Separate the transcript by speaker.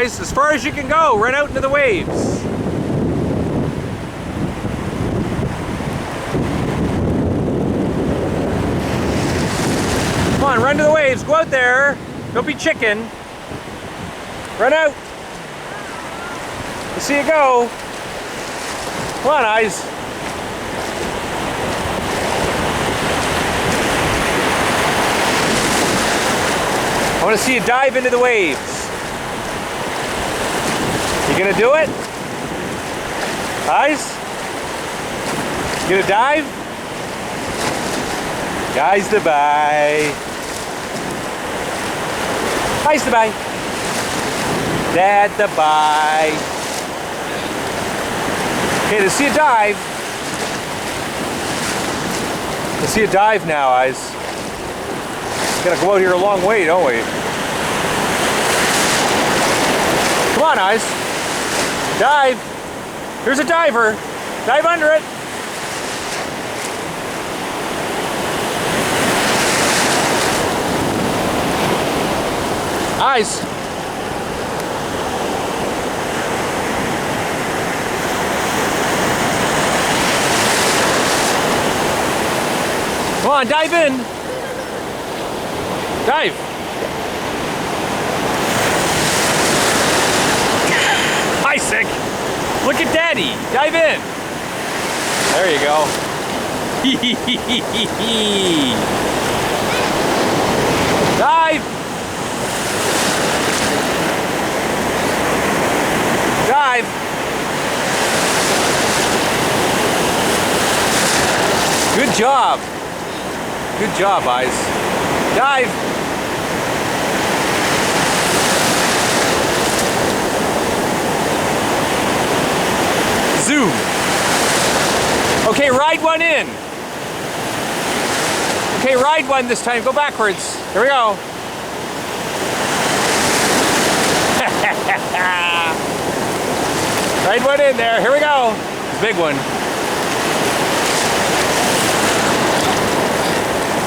Speaker 1: eyes, as far as you can go. Run out into the waves. Come on, run to the waves. Go out there. Don't be chicken. Run out. Let's see you go. Come on, eyes. I want to see you dive into the waves. You gonna do it? Eyes? You gonna dive? Guys, the bye. Eyes, the bye. Dad, the bye. Okay, let's see you dive. Let's see you dive now, eyes. Gotta go out here a long way, don't we? Come on, eyes. Dive. Here's a diver. Dive under it. Eyes. Come on, dive in. Dive! Hi, sick! Look at Daddy! Dive in! There you go. Dive! Dive! Good job! Good job, eyes. Dive! Zoom. Okay, ride one in. Okay, ride one this time. Go backwards. Here we go. Ride one in there. Here we go. Big one.